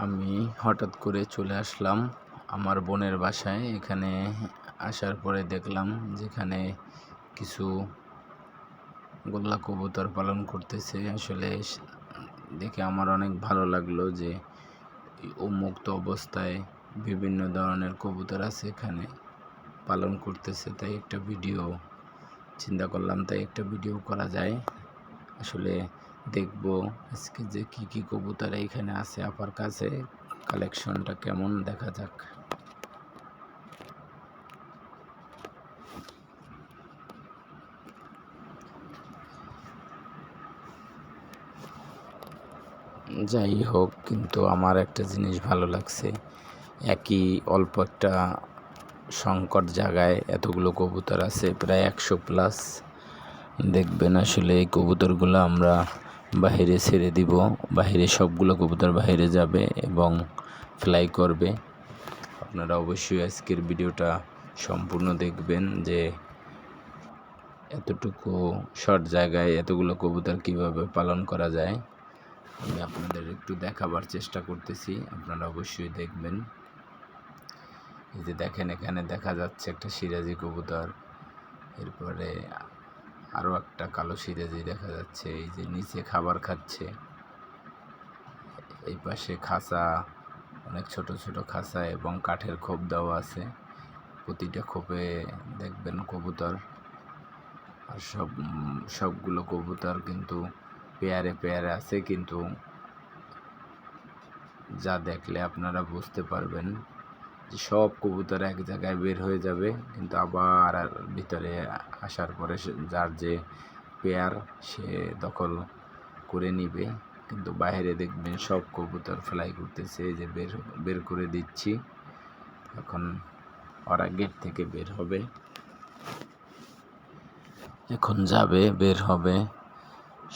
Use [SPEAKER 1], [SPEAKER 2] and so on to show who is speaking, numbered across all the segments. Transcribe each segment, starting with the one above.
[SPEAKER 1] আমি হঠাৎ করে চলে আসলাম আমার বোনের বাসায়। এখানে আসার পরে দেখলাম যেখানে কিছু গোল্লা কবুতর পালন করতেছে। আসলে দেখে আমার অনেক ভালো লাগলো যে উন্মুক্ত অবস্থায় বিভিন্ন ধরনের কবুতর আছে এখানে পালন করতেছে। তাই একটা ভিডিও চিন্তা করলাম, তাই একটা ভিডিও করা যায়। আসলে দেখবো আজকে যে কি কবুতর এইখানে আছে আপার কাছে, কালেকশনটা কেমন দেখা যাক। যাই হোক, কিন্তু আমার একটা জিনিস ভালো লাগছে, একই অল্প একটা সংকট জায়গায় এতগুলো কবুতর আছে, প্রায় 100+। দেখবেন আসলে এই কবুতরগুলো আমরা বাহিরে ছেড়ে দিব, বাহিরে সবগুলো কবুতর বাহিরে যাবে এবং ফ্লাই করবে। আপনারা অবশ্যই আজকের ভিডিওটা সম্পূর্ণ দেখবেন যে এতটুকু শর্ট জায়গায় এতগুলো কবুতর কিভাবে পালন করা যায়। আমি আপনাদের একটু দেখাবার চেষ্টা করতেছি, আপনারা অবশ্যই দেখবেন। এই যে দেখেন, এখানে দেখা যাচ্ছে একটা সিরাজি কবুতর, এরপরে আরও একটা কালো সিরাজি দেখা যাচ্ছে। এই যে নিচে খাবার খাচ্ছে, এই পাশে খাঁচা, অনেক ছোট ছোট খাঁচা এবং কাঠের খোপ দেওয়া আছে। প্রতিটা খোপে দেখবেন কবুতর, আর সবগুলো কবুতর কিন্তু পেয়ারে পেয়ারে আছে। কিন্তু যা দেখলে আপনারা বুঝতে পারবেন যে সব কবুতর এক জায়গায় বের হয়ে যাবে, কিন্তু আবার ভিতরে আসার পরে যার যে পেয়ার সে দখল করে নিবে। কিন্তু বাইরে দেখবেন সব কবুতর ফ্লাই করতেছে। এই যে বের করে দিচ্ছি, এখন ওরা গেট থেকে বের হবে, এখন যাবে, বের হবে।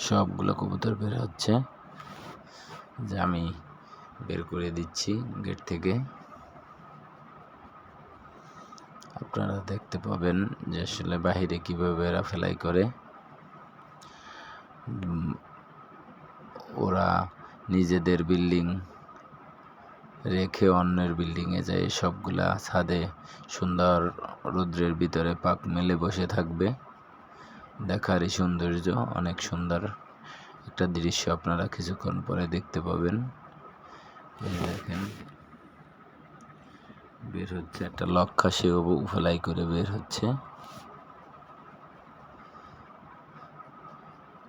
[SPEAKER 1] সবগুলো কবুতর বের হচ্ছে, যে আমি বের করে দিচ্ছি গেট থেকে। আপনারা দেখতে পাবেন যে আসলে বাহিরে কীভাবে এরা ফ্লাই করে। ওরা নিজেদের বিল্ডিং রেখে অন্যের বিল্ডিংয়ে যায়, সবগুলা ছাদে সুন্দর রৌদ্রের ভিতরে পাক মেলে বসে থাকবে। দেখারই সৌন্দর্য, অনেক সুন্দর একটা দৃশ্য আপনারা কিছুক্ষণ পরে দেখতে পাবেন। দেখেন বের হচ্ছে একটা লক্ষা, সেও ফ্লাই করে বের হচ্ছে।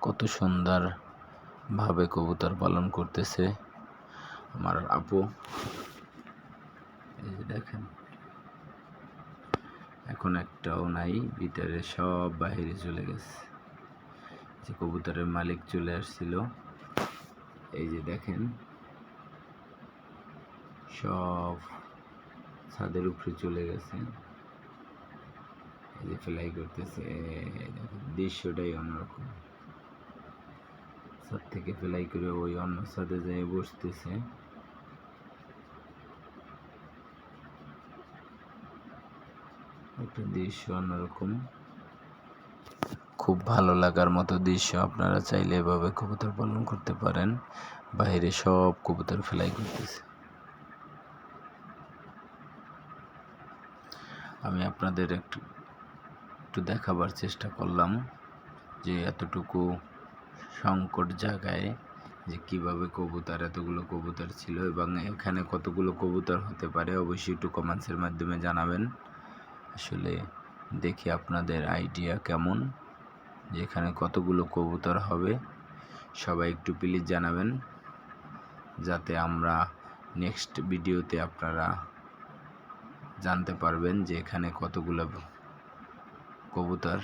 [SPEAKER 1] কত সুন্দর ভাবে কবুতর পালন করতেছে আমার আপু। এই যে দেখেন, এখন একটাও নাই, ভিতরে সব বাহিরে চলে গেছে। যে কবুতরের মালিক চলে আসছিল, এই যে দেখেন সব ছাদের উপরে চলে গেছে। এই যে ফ্লাই করতেছে, দৃশ্যটাই অন্যরকম। ছাদ থেকে ফ্লাই করে ওই অন্য ছাদে যেয়ে বসতেছে। একটা দৃশ্য অন্যরকম, খুব ভালো লাগার মতো দৃশ্য। আপনারা চাইলে এভাবে কবুতর পালন করতে পারেন। বাইরে সব কবুতর ফ্লাই করতেছে। আমি আপনাদের একটু দেখাবার চেষ্টা করলাম যে এতটুকু সংকট জায়গায় যে কিভাবে কবুতর, এতগুলো কবুতর ছিল এবং এখানে কতগুলো কবুতর হতে পারে, অবশ্যই একটু কমেন্টসের মাধ্যমে জানাবেন। আসলে দেখি আপনাদের আইডিয়া কেমন, যে এখানে কতগুলো কবুতর হবে। সবাই একটু প্লিজ জানাবেন, যাতে আমরা নেক্সট ভিডিওতে আপনারা জানতে পারবেন যে এখানে কতগুলো কবুতর।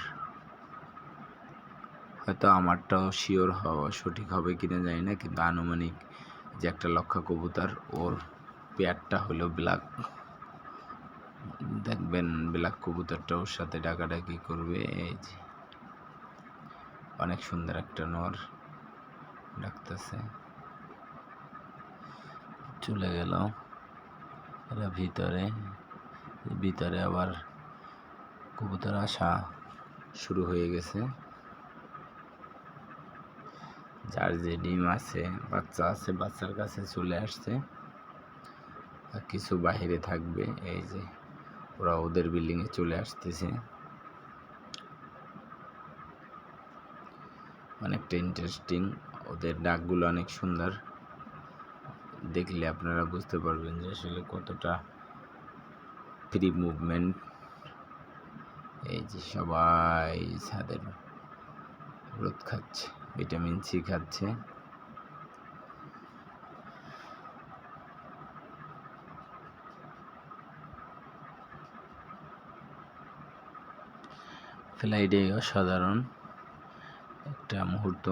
[SPEAKER 1] হয়তো আমারটাও শিওর হওয়া সঠিক হবে কিনা জানি না, কিন্তু আনুমানিক যে একটা লক্ষা কবুতর, ওর পেয়ারটা হলো ব্ল্যাক। দেখবেন ব্ল্যাক কবুতরটা ওর সাথে ডাকাডাকি করবে। এই যে অনেক সুন্দর একটা নর ডাকতেছে, চলে গেল এরা ভিতরে। ভিতরে আবার কবুতর আসা শুরু হয়ে গেছে। যার যে ডিম আছে, বাচ্চা আছে, বাচ্চার কাছে চলে আসছে। আর কিছু বাইরে থাকবে। এই যে ওরা ওদের বিল্ডিংয়ে চলে আসতেছে। অনেকটা ইন্টারেস্টিং, ওদের ডাকগুলো অনেক সুন্দর, দেখলে আপনারা বুঝতে পারবেন যে আসলে কতটা ফ্রি মুভমেন্ট। এই যে সবাই ছাদের রোদ খাচ্ছে, ভিটামিন সি খাচ্ছে। ফ্লাইটে অসাধারণ একটা মুহূর্ত।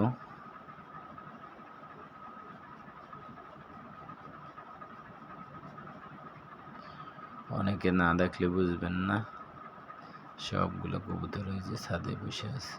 [SPEAKER 1] অনেকে না দেখলে বুঝবেন না, সবগুলো কবুতর হয়েছে ছাদে বসে আছে।